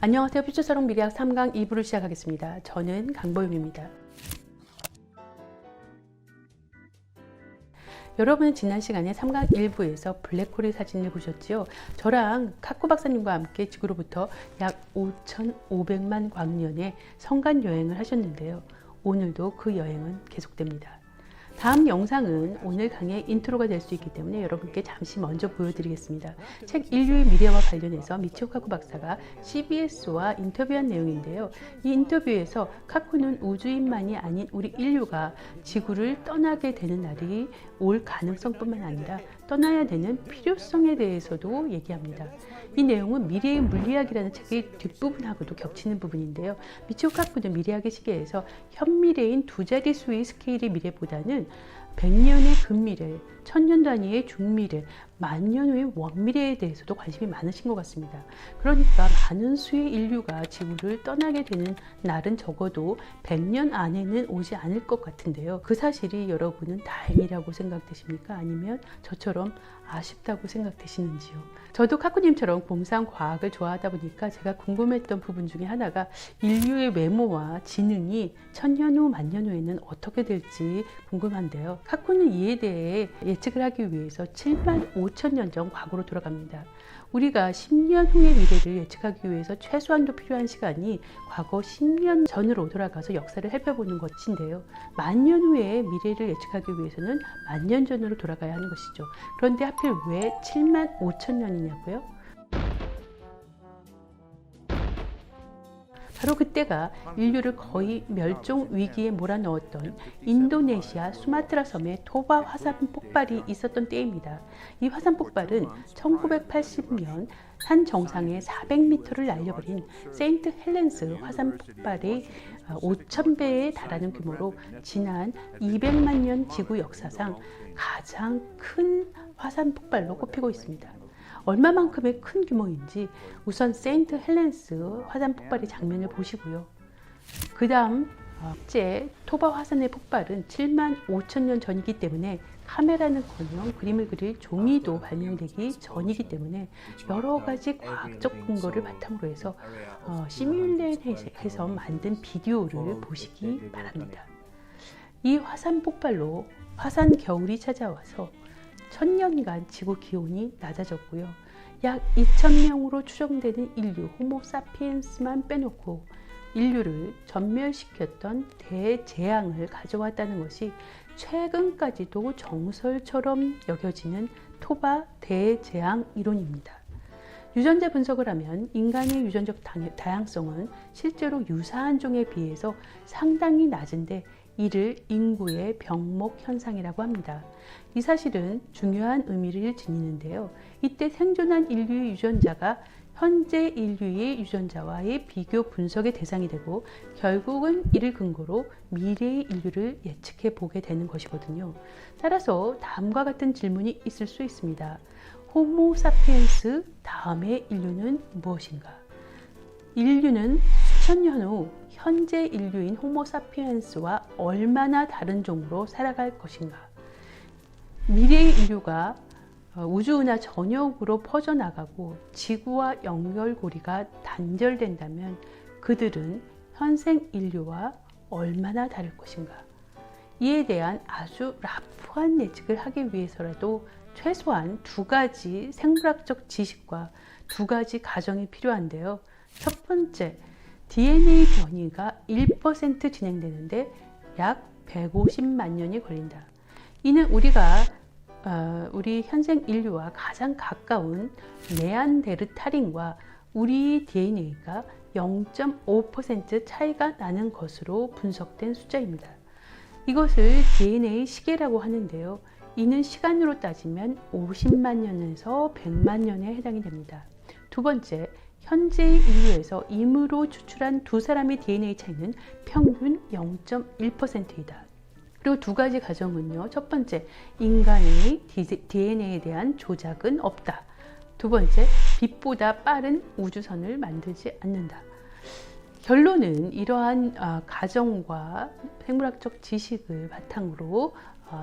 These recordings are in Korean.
안녕하세요. 퓨처스러운 미래학 3강 2부를 시작하겠습니다. 저는 강보윤입니다. 여러분은 지난 시간에 3강 1부에서 블랙홀의 사진을 보셨지요? 저랑 카쿠 박사님과 함께 지구로부터 약 5,500만 광년의 성간 여행을 하셨는데요. 오늘도 그 여행은 계속됩니다. 다음 영상은 오늘 강의 인트로가 될 수 있기 때문에 여러분께 잠시 먼저 보여드리겠습니다. 책 인류의 미래와 관련해서 미치오 카쿠 박사가 CBS와 인터뷰한 내용인데요. 이 인터뷰에서 카쿠는 우주인만이 아닌 우리 인류가 지구를 떠나게 되는 날이 올 가능성뿐만 아니라 떠나야 되는 필요성에 대해서도 얘기합니다. 이 내용은 미래의 물리학이라는 책의 뒷부분하고도 겹치는 부분인데요. 미치오 카쿠는 미래학의 시계에서 현미래인 두 자릿수의 스케일의 미래보다는 100년의 근미래, 1000년 단위의 중미래, 만년 후의 원미래에 대해서도 관심이 많으신 것 같습니다. 그러니까 많은 수의 인류가 지구를 떠나게 되는 날은 적어도 100년 안에는 오지 않을 것 같은데요. 그 사실이 여러분은 다행이라고 생각되십니까? 아니면 저처럼 아쉽다고 생각되시는지요? 저도 카쿠님처럼 공상 과학을 좋아하다 보니까 제가 궁금했던 부분 중에 하나가 인류의 외모와 지능이 1000년 후, 만년 후에는 어떻게 될지 궁금한데요. 카쿠는 이에 대해 예측을 하기 위해서 7만 5천 년 전 과거로 돌아갑니다. 우리가 10년 후의 미래를 예측하기 위해서 최소한도 필요한 시간이 과거 10년 전으로 돌아가서 역사를 살펴보는 것인데요. 만년 후의 미래를 예측하기 위해서는 만년 전으로 돌아가야 하는 것이죠. 그런데 하필 왜 7만 5천 년이냐고요? 바로 그때가 인류를 거의 멸종 위기에 몰아넣었던 인도네시아 수마트라 섬의 토바 화산 폭발이 있었던 때입니다. 이 화산 폭발은 1980년 산 정상에 400m를 날려버린 세인트 헬렌스 화산 폭발의 5,000배에 달하는 규모로 지난 200만 년 지구 역사상 가장 큰 화산 폭발로 꼽히고 있습니다. 얼마만큼의 큰 규모인지 우선 세인트 헬렌스 화산 폭발의 장면을 보시고요. 그 다음 첫째 토바 화산의 폭발은 7만 5천 년 전이기 때문에 카메라는커녕 그림을 그릴 종이도 발명되기 전이기 때문에 여러 가지 과학적 근거를 바탕으로 해서 시뮬레이션해서 만든 비디오를 보시기 바랍니다. 이 화산 폭발로 화산 겨울이 찾아와서 1000년간 지구 기온이 낮아졌고요. 약 2000명으로 추정되는 인류 호모사피엔스만 빼놓고 인류를 전멸시켰던 대재앙을 가져왔다는 것이 최근까지도 정설처럼 여겨지는 토바 대재앙 이론입니다. 유전자 분석을 하면 인간의 유전적 다양성은 실제로 유사한 종에 비해서 상당히 낮은데 이를 인구의 병목 현상이라고 합니다. 이 사실은 중요한 의미를 지니는데요. 이때 생존한 인류의 유전자가 현재 인류의 유전자와의 비교 분석의 대상이 되고 결국은 이를 근거로 미래의 인류를 예측해 보게 되는 것이거든요. 따라서 다음과 같은 질문이 있을 수 있습니다. 호모 사피엔스 다음의 인류는 무엇인가? 인류는 수천 년 후 현재 인류인 호모 사피엔스와 얼마나 다른 종으로 살아갈 것인가? 미래의 인류가 우주은하 전역으로 퍼져나가고 지구와 연결고리가 단절된다면 그들은 현생 인류와 얼마나 다를 것인가? 이에 대한 아주 라프한 예측을 하기 위해서라도 최소한 두 가지 생물학적 지식과 두 가지 가정이 필요한데요. 첫 번째, DNA 변이가 1% 진행되는데 약 150만 년이 걸린다. 이는 우리 현생 인류와 가장 가까운 네안데르탈인과 우리 DNA가 0.5% 차이가 나는 것으로 분석된 숫자입니다. 이것을 DNA 시계라고 하는데요. 이는 시간으로 따지면 50만 년에서 100만 년에 해당이 됩니다. 두 번째, 현재의 인류에서 임으로 추출한 두 사람의 DNA 차이는 평균 0.1%이다. 그리고 두 가지 가정은요. 첫 번째, 인간의 DNA에 대한 조작은 없다. 두 번째, 빛보다 빠른 우주선을 만들지 않는다. 결론은 이러한 가정과 생물학적 지식을 바탕으로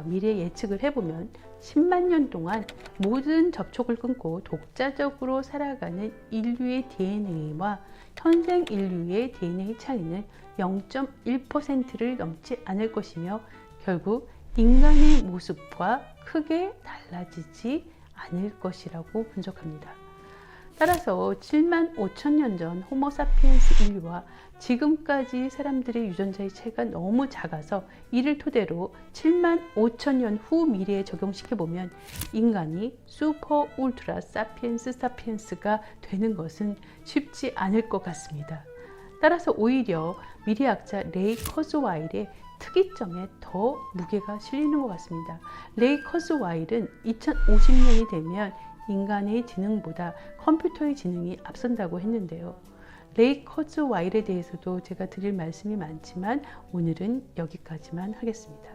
미래 예측을 해보면 10만 년 동안 모든 접촉을 끊고 독자적으로 살아가는 인류의 DNA와 현생 인류의 DNA 차이는 0.1%를 넘지 않을 것이며 결국 인간의 모습과 크게 달라지지 않을 것이라고 분석합니다. 따라서 7만 5천 년 전 호모사피엔스 인류와 지금까지 사람들의 유전자의 차이가 너무 작아서 이를 토대로 7만 5천 년 후 미래에 적용시켜보면 인간이 슈퍼 울트라 사피엔스 사피엔스가 되는 것은 쉽지 않을 것 같습니다. 따라서 오히려 미래학자 레이 커즈와일의 특이점에 더 무게가 실리는 것 같습니다. 레이 커즈와일은 2050년이 되면 인간의 지능보다 컴퓨터의 지능이 앞선다고 했는데요. 레이 커즈와일에 대해서도 제가 드릴 말씀이 많지만 오늘은 여기까지만 하겠습니다.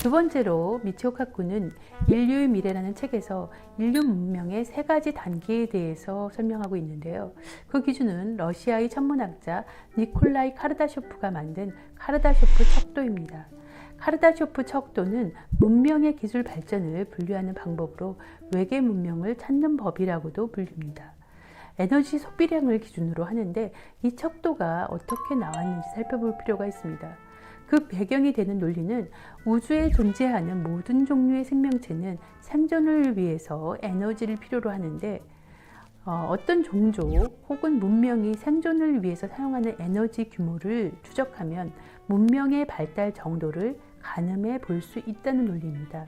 두 번째로 미치오 카쿠는 인류의 미래라는 책에서 인류 문명의 3가지 단계에 대해서 설명하고 있는데요. 그 기준은 러시아의 천문학자 니콜라이 카르다쇼프가 만든 카르다쇼프 척도입니다. 카르다쇼프 척도는 문명의 기술 발전을 분류하는 방법으로 외계 문명을 찾는 법이라고도 불립니다. 에너지 소비량을 기준으로 하는데 이 척도가 어떻게 나왔는지 살펴볼 필요가 있습니다. 그 배경이 되는 논리는 우주에 존재하는 모든 종류의 생명체는 생존을 위해서 에너지를 필요로 하는데 어떤 종족 혹은 문명이 생존을 위해서 사용하는 에너지 규모를 추적하면 문명의 발달 정도를 가늠해 볼 수 있다는 논리입니다.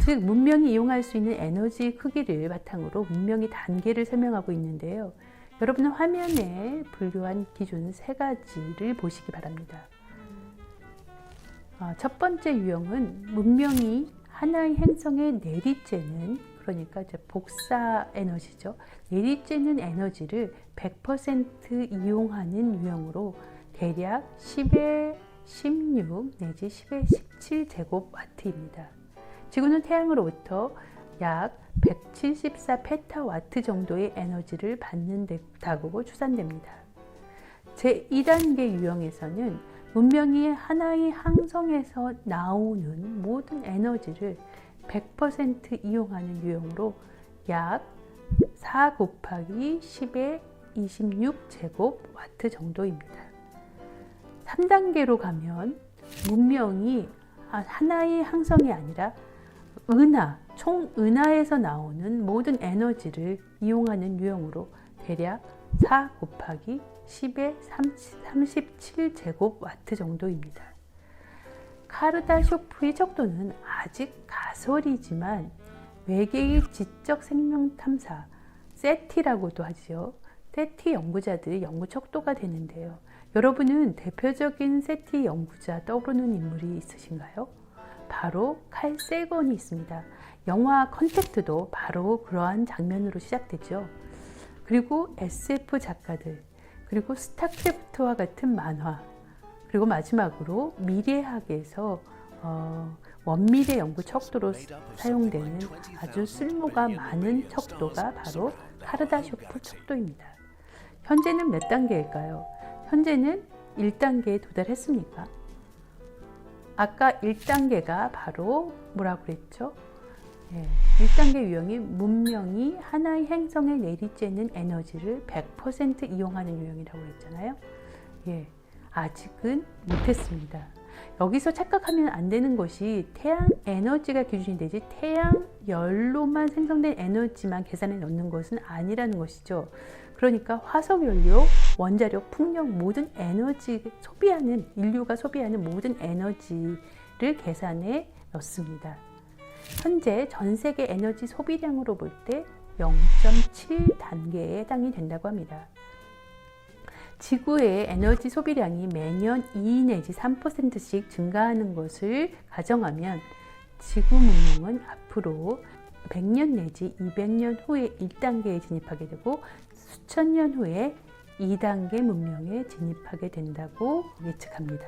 즉 문명이 이용할 수 있는 에너지 크기를 바탕으로 문명의 단계를 설명하고 있는데요. 여러분은 화면에 분류한 기준 3가지를 보시기 바랍니다. 첫 번째 유형은 문명이 하나의 행성에 내리쬐는, 그러니까 이제 복사 에너지죠. 내리쬐는 에너지를 100% 이용하는 유형으로 대략 10의 16 내지 10의 17 제곱와트입니다. 지구는 태양으로부터 약 174 페타와트 정도의 에너지를 받는다고 추산됩니다. 제2단계 유형에서는 문명이 하나의 항성에서 나오는 모든 에너지를 100% 이용하는 유형으로 약 4 곱하기 10의 26 제곱와트 정도입니다. 3단계로 가면 문명이 하나의 항성이 아니라 총은하에서 나오는 모든 에너지를 이용하는 유형으로 대략 4 곱하기 10의 37 제곱와트 정도입니다. 카르다쇼프의 척도는 아직 가설이지만 외계의 지적 생명 탐사, 세티라고도 하죠. 세티 연구자들의 연구 척도가 되는데요. 여러분은 대표적인 세티 연구자 떠오르는 인물이 있으신가요? 바로 칼 세건이 있습니다. 영화 컨택트도 바로 그러한 장면으로 시작되죠. 그리고 SF 작가들, 그리고 스타크래프트와 같은 만화, 그리고 마지막으로 미래학에서 원미래 연구 척도로 사용되는 아주 쓸모가 많은 척도가 바로 카르다쇼프 척도입니다. 현재는 몇 단계일까요? 현재는 1단계에 도달했습니까? 아까 1단계가 바로 뭐라고 그랬죠? 1단계 유형이 문명이 하나의 행성에 내리쬐는 에너지를 100% 이용하는 유형이라고 했잖아요. 아직은 못했습니다. 여기서 착각하면 안 되는 것이 태양 에너지가 기준이 되지 태양 열로만 생성된 에너지만 계산에 넣는 것은 아니라는 것이죠. 그러니까 화석 연료, 원자력, 풍력 모든 에너지 인류가 소비하는 모든 에너지를 계산에 넣습니다. 현재 전 세계 에너지 소비량으로 볼 때 0.7 단계에 해당이 된다고 합니다. 지구의 에너지 소비량이 매년 2 내지 3%씩 증가하는 것을 가정하면 지구 문명은 앞으로 100년 내지 200년 후에 1단계에 진입하게 되고 수천 년 후에 2단계 문명에 진입하게 된다고 예측합니다.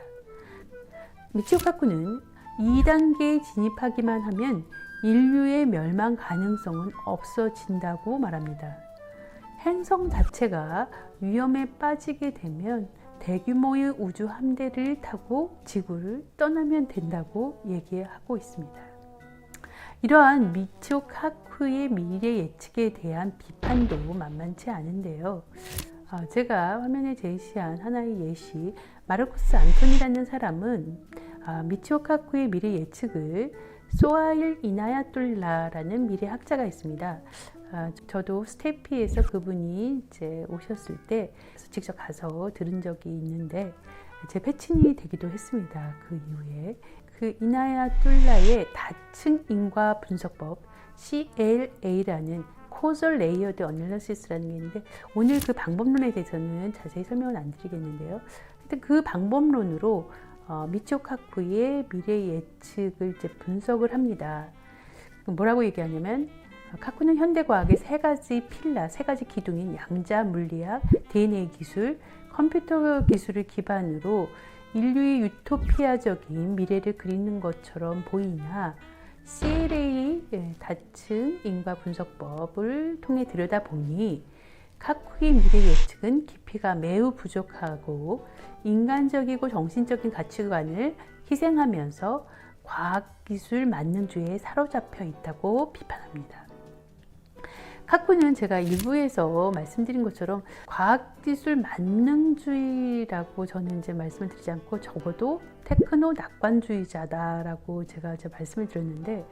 미치오 카쿠는 2단계에 진입하기만 하면 인류의 멸망 가능성은 없어진다고 말합니다. 행성 자체가 위험에 빠지게 되면 대규모의 우주 함대를 타고 지구를 떠나면 된다고 얘기하고 있습니다. 이러한 미치오 카쿠의 미래 예측에 대한 비판도 만만치 않은데요. 제가 화면에 제시한 하나의 예시, 마르코스 안토니라는 사람은 미치오 카쿠의 미래 예측을 소하일 이나야툴라라는 미래학자가 있습니다. 저도 스테피에서 그분이 이제 오셨을 때 직접 가서 들은 적이 있는데 제 패친이 되기도 했습니다. 그 이후에 그 이나야툴라의 다층 인과 분석법 CLA라는 Causal Layered Analysis라는 게 있는데 오늘 그 방법론에 대해서는 자세히 설명은 안 드리겠는데요. 하여튼 그 방법론으로 미치오 카쿠의 미래 예측을 이제 분석을 합니다. 뭐라고 얘기하냐면 카쿠는 현대과학의 세 가지 필라, 세 가지 기둥인 양자 물리학, DNA 기술, 컴퓨터 기술을 기반으로 인류의 유토피아적인 미래를 그리는 것처럼 보이나 CLA 다층 인과 분석법을 통해 들여다보니 카쿠의 미래 예측은 깊이가 매우 부족하고 인간적이고 정신적인 가치관을 희생하면서 과학기술 만능주의에 사로잡혀 있다고 비판합니다. 카쿠는 제가 일부에서 말씀드린 것처럼 과학기술 만능주의라고 저는 이제 말씀을 드리지 않고 적어도 테크노 낙관주의자다라고 제가 이제 말씀을 드렸는데,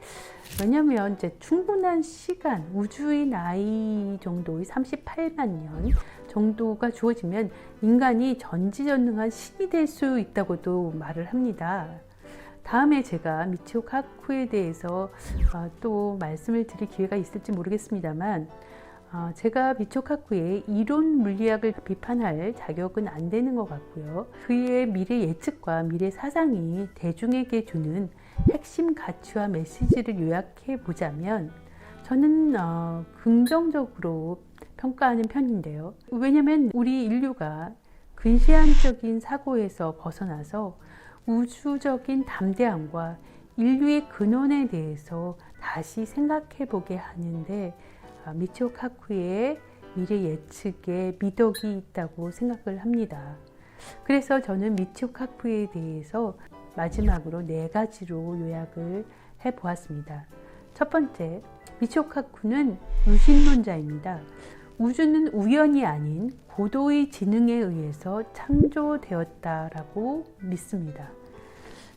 왜냐하면 이제 충분한 시간, 우주의 나이 정도의 38만 년 정도가 주어지면 인간이 전지전능한 신이 될 수 있다고도 말을 합니다. 다음에 제가 미치오 카쿠에 대해서 또 말씀을 드릴 기회가 있을지 모르겠습니다만 제가 미치오 카쿠의 이론 물리학을 비판할 자격은 안 되는 것 같고요. 그의 미래 예측과 미래 사상이 대중에게 주는 핵심 가치와 메시지를 요약해 보자면 저는 긍정적으로 평가하는 편인데요. 왜냐하면 우리 인류가 근시안적인 사고에서 벗어나서 우주적인 담대함과 인류의 근원에 대해서 다시 생각해 보게 하는데 미치오 카쿠의 미래 예측에 미덕이 있다고 생각을 합니다. 그래서 저는 미치오 카쿠에 대해서 마지막으로 4가지로 요약을 해 보았습니다. 첫 번째, 미치오 카쿠는 유신론자입니다. 우주는 우연이 아닌 고도의 지능에 의해서 창조되었다라고 믿습니다.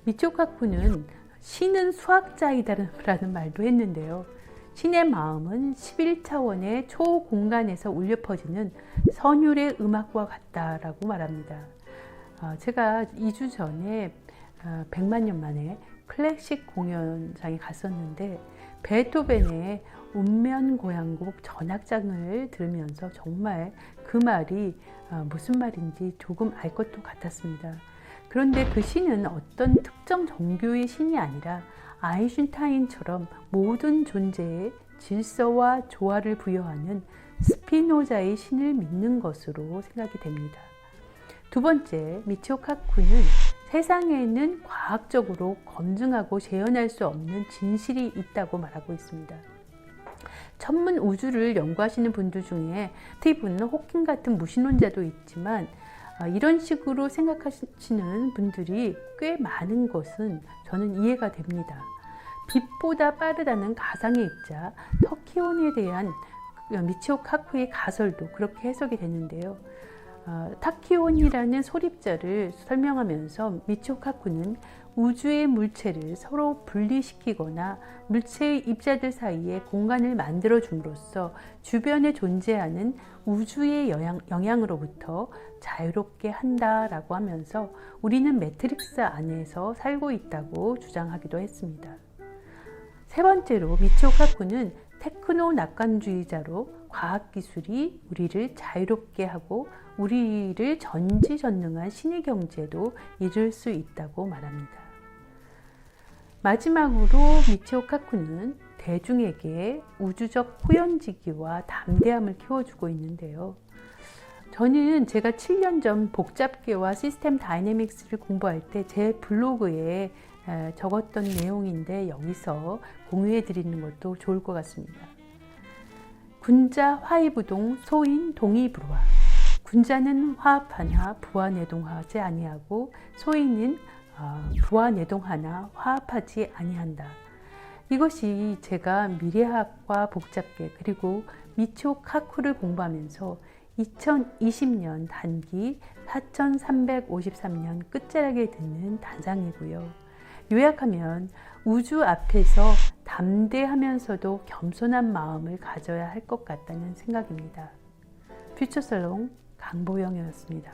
미치오 카쿠는 신은 수학자이다라는 말도 했는데요. 신의 마음은 11차원의 초공간에서 울려 퍼지는 선율의 음악과 같다라고 말합니다. 제가 2주 전에 100만 년 만에 클래식 공연장에 갔었는데 베토벤의 운면고향곡 전악장을 들으면서 정말 그 말이 무슨 말인지 조금 알 것도 같았습니다. 그런데 그 신은 어떤 특정 종교의 신이 아니라 아인슈타인처럼 모든 존재에 질서와 조화를 부여하는 스피노자의 신을 믿는 것으로 생각이 됩니다. 두 번째, 미치오 카쿠는 세상에는 과학적으로 검증하고 재현할 수 없는 진실이 있다고 말하고 있습니다. 천문 우주를 연구하시는 분들 중에 스티븐 호킹 같은 무신론자도 있지만 이런 식으로 생각하시는 분들이 꽤 많은 것은 저는 이해가 됩니다. 빛보다 빠르다는 가상의 입자 터키온에 대한 미치오 카쿠의 가설도 그렇게 해석이 되는데요. 타키온이라는 소립자를 설명하면서 미치오 카쿠는 우주의 물체를 서로 분리시키거나 물체의 입자들 사이에 공간을 만들어 줌으로써 주변에 존재하는 우주의 영향으로부터 자유롭게 한다라고 하면서 우리는 매트릭스 안에서 살고 있다고 주장하기도 했습니다. 세 번째로 미치오 카쿠는 테크노 낙관주의자로 과학기술이 우리를 자유롭게 하고 우리를 전지전능한 신의 경지에도 이룰 수 있다고 말합니다. 마지막으로 미치오 카쿠는 대중에게 우주적 호연지기와 담대함을 키워주고 있는데요. 저는 제가 7년 전 복잡계와 시스템 다이내믹스를 공부할 때 제 블로그에 적었던 내용인데 여기서 공유해 드리는 것도 좋을 것 같습니다. 군자 화이부동 소인 동이브루아 분자는 화합하나 부화내동하지 아니하고 소위는 부화내동하나 화합하지 아니한다. 이것이 제가 미래학과 복잡계 그리고 미초 카쿠를 공부하면서 2020년 단기 4353년 끝자락에 듣는 단상이고요. 요약하면 우주 앞에서 담대하면서도 겸손한 마음을 가져야 할 것 같다는 생각입니다. 퓨처살롱 강보영이었습니다.